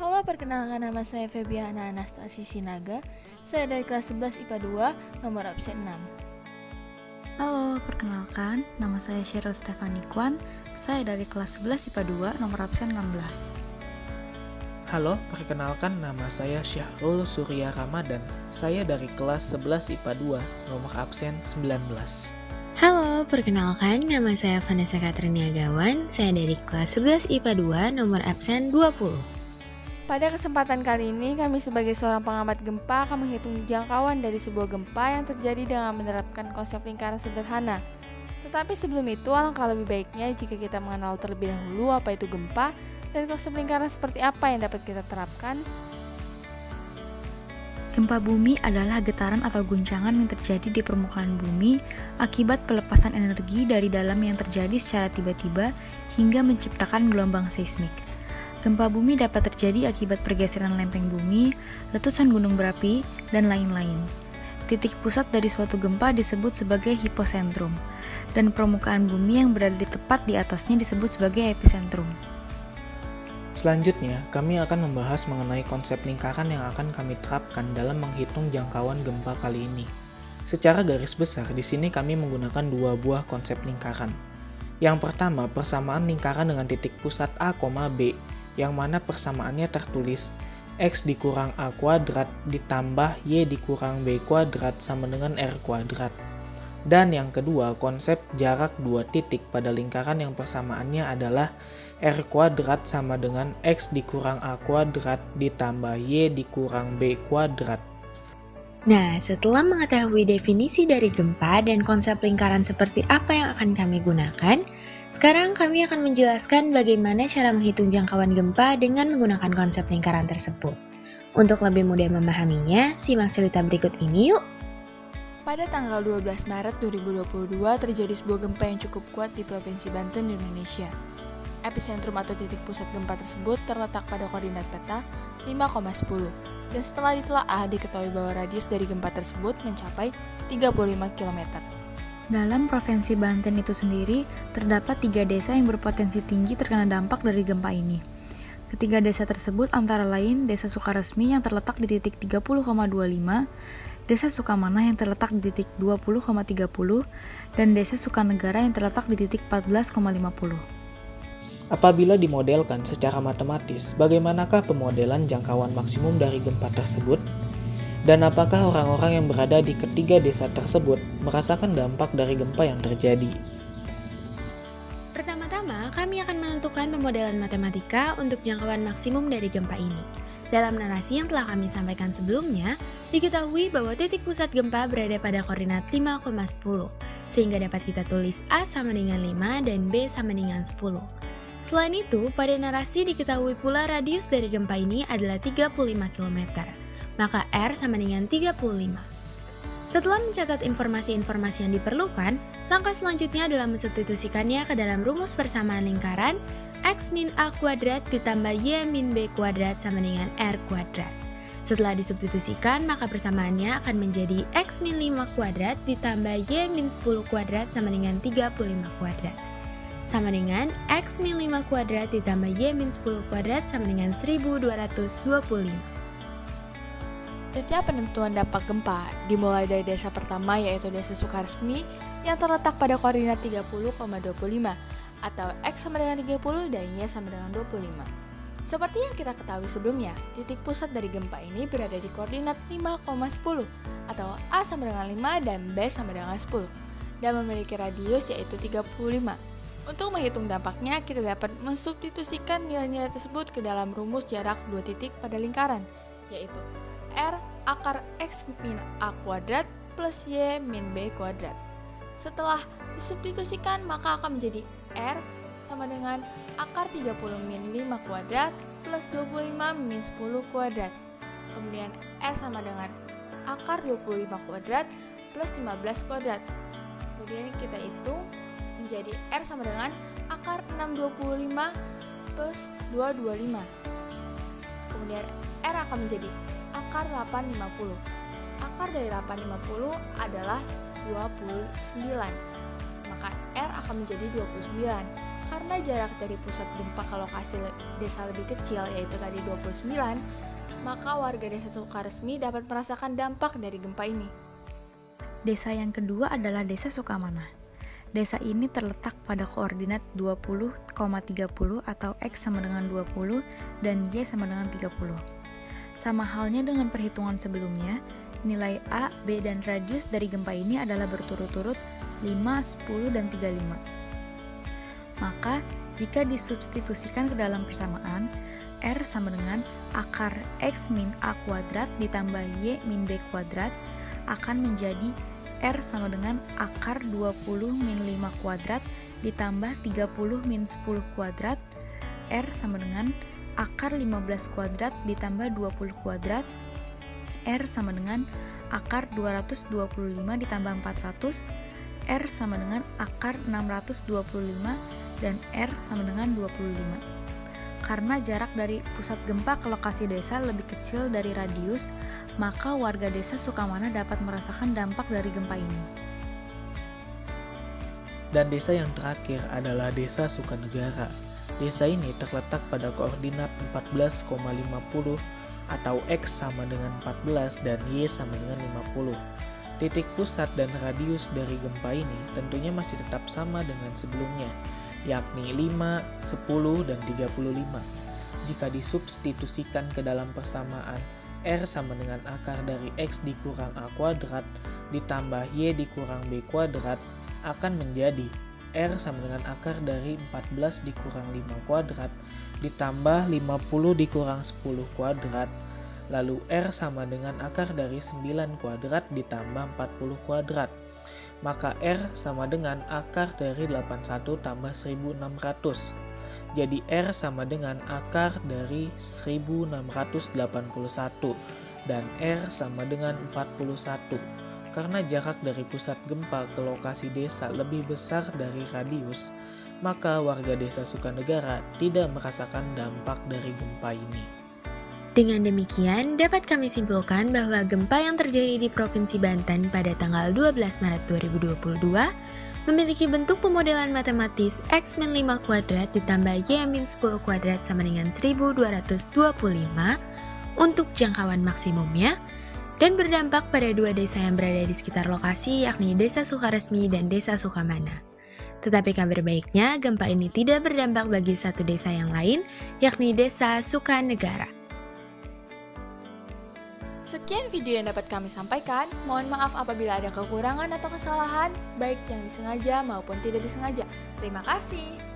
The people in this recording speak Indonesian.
Halo, perkenalkan nama saya Febiana Anastasi Sinaga. Saya dari kelas 11 IPA 2, nomor absen 6. Halo, perkenalkan, nama saya Cheryl Stefani Kwan. Saya dari kelas 11 IPA 2, nomor absen 16. Halo, perkenalkan nama saya Syahrul Surya Ramadan. Saya dari kelas 11 IPA 2, nomor absen 19. Halo, perkenalkan nama saya Vanessa Katriniagawan. Saya dari kelas 11 IPA 2, nomor absen 20. Pada kesempatan kali ini, kami sebagai seorang pengamat gempa akan menghitung jangkauan dari sebuah gempa yang terjadi dengan menerapkan konsep lingkaran sederhana. Tetapi sebelum itu, alangkah lebih baiknya jika kita mengenal terlebih dahulu apa itu gempa dan konsep lingkaran seperti apa yang dapat kita terapkan. Gempa bumi adalah getaran atau guncangan yang terjadi di permukaan bumi akibat pelepasan energi dari dalam yang terjadi secara tiba-tiba hingga menciptakan gelombang seismik. Gempa bumi dapat terjadi akibat pergeseran lempeng bumi, letusan gunung berapi, dan lain-lain. Titik pusat dari suatu gempa disebut sebagai hiposentrum, dan permukaan bumi yang berada tepat di atasnya disebut sebagai epicentrum. Selanjutnya, kami akan membahas mengenai konsep lingkaran yang akan kami terapkan dalam menghitung jangkauan gempa kali ini. Secara garis besar, di sini kami menggunakan dua buah konsep lingkaran. Yang pertama, persamaan lingkaran dengan titik pusat A, B, yang mana persamaannya tertulis X dikurang A kuadrat ditambah Y dikurang B kuadrat sama dengan R kuadrat. Dan yang kedua, konsep jarak dua titik pada lingkaran yang persamaannya adalah R kuadrat sama dengan X dikurang A kuadrat ditambah Y dikurang B kuadrat. Nah, setelah mengetahui definisi dari gempa dan konsep lingkaran seperti apa yang akan kami gunakan, sekarang kami akan menjelaskan bagaimana cara menghitung jangkauan gempa dengan menggunakan konsep lingkaran tersebut. Untuk lebih mudah memahaminya, simak cerita berikut ini yuk! Pada tanggal 12 Maret 2022 terjadi sebuah gempa yang cukup kuat di Provinsi Banten, Indonesia. Epicentrum atau titik pusat gempa tersebut terletak pada koordinat peta 5,10 dan setelah ditelaah diketahui bahwa radius dari gempa tersebut mencapai 35 km. Dalam Provinsi Banten itu sendiri, terdapat 3 desa yang berpotensi tinggi terkena dampak dari gempa ini. Ketiga desa tersebut antara lain Desa Sukaresmi yang terletak di titik 30,25, Desa Sukamana yang terletak di titik 20,30, dan Desa Sukanegara yang terletak di titik 14,50. Apabila dimodelkan secara matematis, bagaimanakah pemodelan jangkauan maksimum dari gempa tersebut? Dan apakah orang-orang yang berada di ketiga desa tersebut merasakan dampak dari gempa yang terjadi? Pertama-tama, kami akan menentukan pemodelan matematika untuk jangkauan maksimum dari gempa ini. Dalam narasi yang telah kami sampaikan sebelumnya, diketahui bahwa titik pusat gempa berada pada koordinat 5,10, sehingga dapat kita tulis A sama dengan 5 dan B sama dengan 10. Selain itu, pada narasi diketahui pula radius dari gempa ini adalah 35 km. Maka R sama dengan 35. Setelah mencatat informasi-informasi yang diperlukan, langkah selanjutnya adalah mensubstitusikannya ke dalam rumus persamaan lingkaran X min A kuadrat ditambah Y min B kuadrat sama dengan R kuadrat. Setelah disubstitusikan, maka persamaannya akan menjadi X min 5 kuadrat ditambah Y min 10 kuadrat sama dengan 35 kuadrat. Sama dengan X min 5 kuadrat ditambah Y min 10 kuadrat sama dengan 1225. Selanjutnya penentuan dampak gempa dimulai dari desa pertama yaitu Desa Sukaresmi yang terletak pada koordinat 30,25 atau X sama dengan 30 dan Y sama dengan 25. Seperti yang kita ketahui sebelumnya, titik pusat dari gempa ini berada di koordinat 5,10 atau A sama dengan 5 dan B sama dengan 10 dan memiliki radius yaitu 35. Untuk menghitung dampaknya, kita dapat mensubstitusikan nilai-nilai tersebut ke dalam rumus jarak dua titik pada lingkaran, yaitu R akar X min A kuadrat plus Y min B kuadrat. Setelah disubstitusikan, maka akan menjadi R sama dengan akar 30 min 5 kuadrat plus 25 min 10 kuadrat. Kemudian R sama dengan akar 25 kuadrat plus 15 kuadrat. Kemudian kita hitung menjadi R sama dengan akar 625 plus 225. Kemudian R akan menjadi akar 850. Akar dari 850 adalah 29. Maka R akan menjadi 29. Karena jarak dari pusat gempa ke lokasi desa lebih kecil, yaitu tadi 29, maka warga desa Sukaresmi dapat merasakan dampak dari gempa ini. Desa yang kedua adalah Desa Sukamana. Desa ini terletak pada koordinat 20,30 atau X sama dengan 20 dan Y sama dengan 30. Sama halnya dengan perhitungan sebelumnya, nilai A, B, dan radius dari gempa ini adalah berturut-turut 5, 10, dan 35. Maka, jika disubstitusikan ke dalam persamaan, R sama dengan akar X min A kuadrat ditambah Y min B kuadrat akan menjadi R sama dengan akar 20 min 5 kuadrat ditambah 30 min 10 kuadrat. R sama dengan akar 15 kuadrat ditambah 20 kuadrat. R sama dengan akar 225 ditambah 400. R sama dengan akar 625 dan R sama dengan 25. Karena jarak dari pusat gempa ke lokasi desa lebih kecil dari radius, maka warga desa Sukamana dapat merasakan dampak dari gempa ini. Dan desa yang terakhir adalah Desa Sukanegara. Desa ini terletak pada koordinat 14,50 atau X sama dengan 14 dan Y sama dengan 50. Titik pusat dan radius dari gempa ini tentunya masih tetap sama dengan sebelumnya, yakni 5, 10, dan 35. Jika disubstitusikan ke dalam persamaan, R sama dengan akar dari X dikurang A kuadrat ditambah Y dikurang B kuadrat akan menjadi R sama dengan akar dari 14 dikurang 5 kuadrat ditambah 50 dikurang 10 kuadrat. Lalu R sama dengan akar dari 9 kuadrat ditambah 40 kuadrat. Maka R sama dengan akar dari 81 tambah 1600. Jadi R sama dengan akar dari 1681 dan R sama dengan 41. Karena jarak dari pusat gempa ke lokasi desa lebih besar dari radius, maka warga desa Sukanegara tidak merasakan dampak dari gempa ini. Dengan demikian, dapat kami simpulkan bahwa gempa yang terjadi di Provinsi Banten pada tanggal 12 Maret 2022 memiliki bentuk pemodelan matematis X min 5 kuadrat ditambah Y min 10 kuadrat sama dengan 1225 untuk jangkauan maksimumnya dan berdampak pada dua desa yang berada di sekitar lokasi, yakni Desa Sukaresmi dan Desa Sukamana. Tetapi kabar baiknya, gempa ini tidak berdampak bagi satu desa yang lain, yakni Desa Sukanegara. Sekian video yang dapat kami sampaikan. Mohon maaf apabila ada kekurangan atau kesalahan, baik yang disengaja maupun tidak disengaja. Terima kasih.